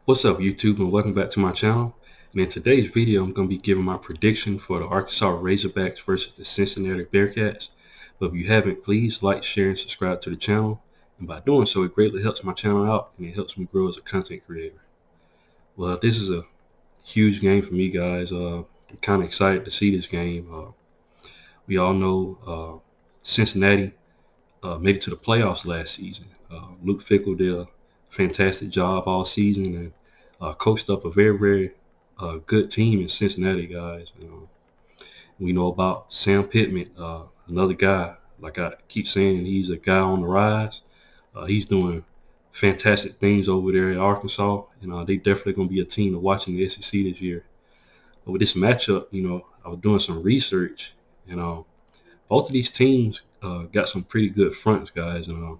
What's up, YouTube, and welcome back to my channel. And in today's video, I'm going to be giving my prediction for the Arkansas Razorbacks versus the Cincinnati Bearcats. But if you haven't, please like, share, and subscribe to the channel. And by doing so, it greatly helps my channel out and it helps me grow as a content creator. Well, this is a huge game for me, guys. I'm kind of excited to see this game. We all know Cincinnati made it to the playoffs last season. Luke Fickell did a fantastic job all season and coached up a very good team in Cincinnati, guys. We know about Sam Pittman, another guy. Like I keep saying, he's a guy on the rise. He's doing fantastic things over there at Arkansas, and they definitely going to be a team to watch in the SEC this year. But with this matchup, I was doing some research, and both of these teams got some pretty good fronts, guys. And I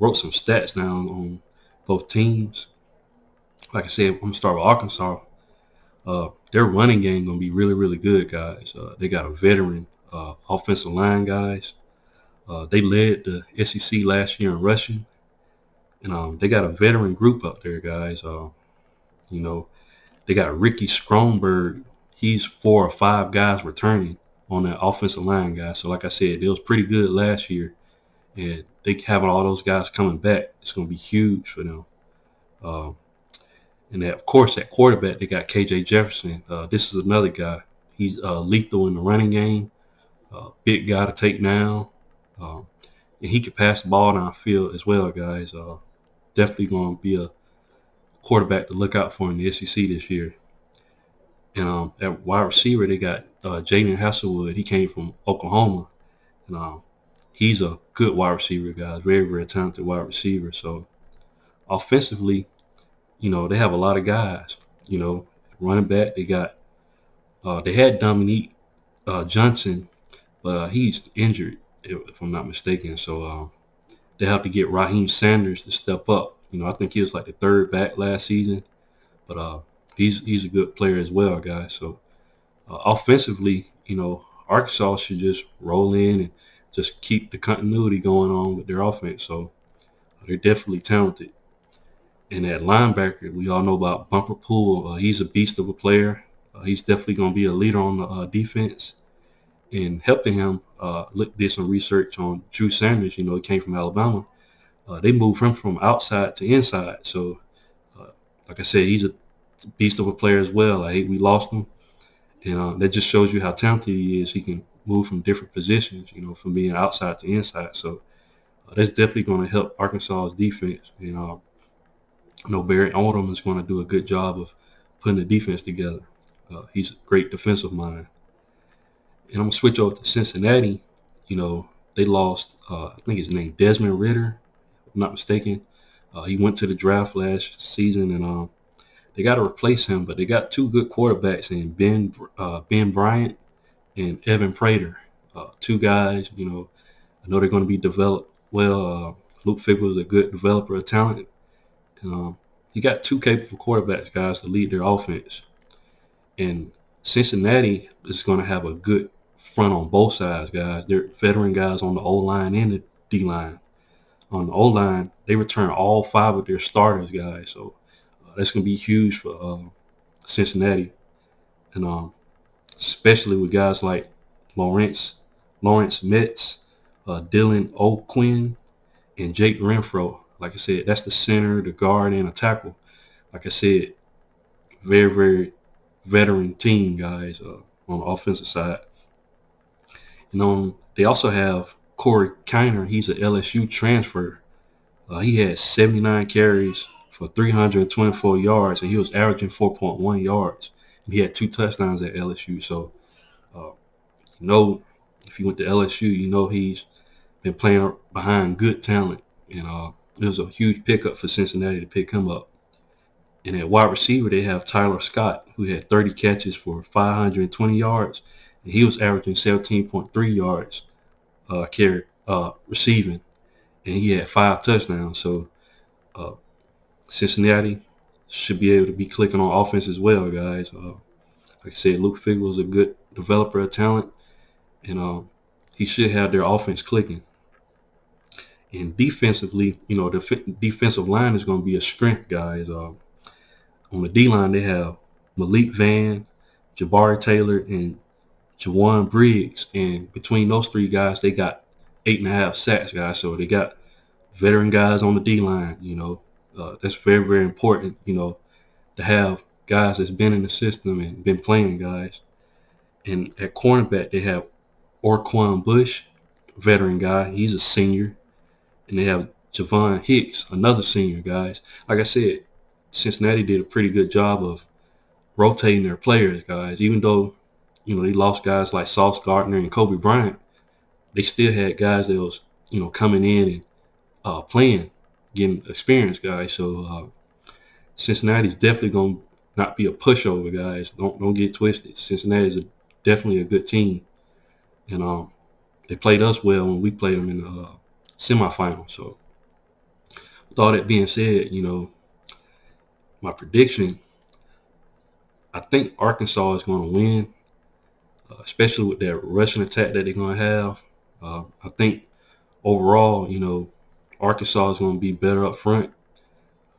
wrote some stats down on both teams. Like I said, I'm going to start with Arkansas. Their running game going to be really good, guys. They got a veteran offensive line, guys. They led the SEC last year in rushing. And they got a veteran group up there, guys. They got Ricky Stromberg. He's 4 or 5 guys returning on that offensive line, guys. So like I said, it was pretty good last year. And they having all those guys coming back, it's going to be huge for them. And of course, at quarterback, they got KJ Jefferson. This is another guy. He's lethal in the running game. Big guy to take down. And he can pass the ball downfield as well, guys. Definitely going to be a quarterback to look out for in the SEC this year. And at wide receiver, they got Jayden Hasselwood. He came from Oklahoma. And he's a good wide receiver, guys. Very talented wide receiver. So offensively, they have a lot of guys. Running back, they had Dominique Johnson, but he's injured, if I'm not mistaken. So they have to get Raheem Sanders to step up. I think he was like the 3rd back last season, but he's a good player as well, guys. So offensively, Arkansas should just roll in and just keep the continuity going on with their offense. So they're definitely talented. And at linebacker, we all know about Bumper Pool. He's a beast of a player. He's definitely going to be a leader on the defense. And helping him, did some research on Drew Sanders. He came from Alabama. They moved him from outside to inside. So, like I said, he's a beast of a player as well. I hate we lost him. And that just shows you how talented he is. He can move from different positions, from being outside to inside. So that's definitely going to help Arkansas's defense. Barry Odom is going to do a good job of putting the defense together. He's a great defensive mind. And I'm going to switch over to Cincinnati. They lost, I think his name, Desmond Ridder, if I'm not mistaken. He went to the draft last season, and they got to replace him. But they got 2 good quarterbacks in Ben Bryant and Evan Prater. 2 guys, I know they're going to be developed well. Luke Fickell is a good developer of talent. You got 2 capable quarterbacks, guys, to lead their offense. And Cincinnati is going to have a good front on both sides, guys. They're veteran guys on the O-line and the D-line. On the O-line, they return all 5 of their starters, guys. So that's going to be huge for Cincinnati. And especially with guys like Lawrence Metz, Dylan O'Quinn, and Jake Renfro. Like I said, that's the center, the guard, and a tackle. Like I said, very veteran team, guys, on the offensive side. And they also have Corey Keiner. He's an LSU transfer. He had 79 carries for 324 yards, and he was averaging 4.1 yards. And he had 2 touchdowns at LSU. So, if you went to LSU, he's been playing behind good talent. And it was a huge pickup for Cincinnati to pick him up. And at wide receiver, they have Tyler Scott, who had 30 catches for 520 yards. And he was averaging 17.3 yards receiving. And he had 5 touchdowns. So Cincinnati should be able to be clicking on offense as well, guys. Like I said, Luke Fickell is a good developer of talent. And he should have their offense clicking. And defensively, the defensive line is going to be a strength, guys. On the D-line, they have Malik Van, Jabari Taylor, and Jawan Briggs. And between those three guys, they got 8.5 sacks, guys. So they got veteran guys on the D-line. That's very, very important, to have guys that's been in the system and been playing guys. And at cornerback, they have Orquan Bush, veteran guy. He's a senior. And they have Javon Hicks, another senior, guys. Like I said, Cincinnati did a pretty good job of rotating their players, guys. Even though, they lost guys like Sauce Gardner and Kobe Bryant, they still had guys that was, coming in and playing, getting experience, guys. So Cincinnati's definitely going to not be a pushover, guys. Don't get twisted. Cincinnati's definitely a good team. And they played us well when we played them in the semifinals. So with all that being said, my prediction, I think Arkansas is going to win, especially with that rushing attack that they're going to have. I think overall, Arkansas is going to be better up front.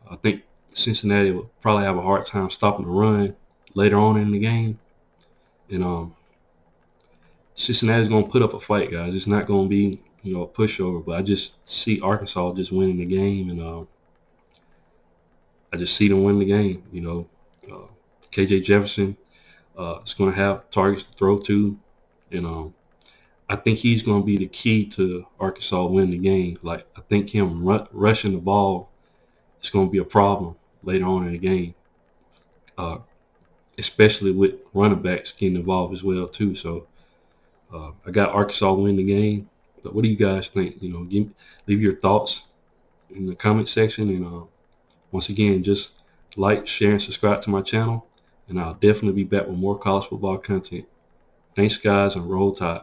I think Cincinnati will probably have a hard time stopping the run later on in the game. And Cincinnati is going to put up a fight, guys. It's not going to be, a pushover, but I just see Arkansas just winning the game, and I just see them win the game. KJ Jefferson is going to have targets to throw to, and I think he's going to be the key to Arkansas winning the game. Like, I think him rushing the ball is going to be a problem later on in the game, especially with running backs getting involved as well too. So I got Arkansas winning the game. But what do you guys think? Leave your thoughts in the comment section, and once again, just like, share, and subscribe to my channel, and I'll definitely be back with more college football content. Thanks, guys, and Roll Tide.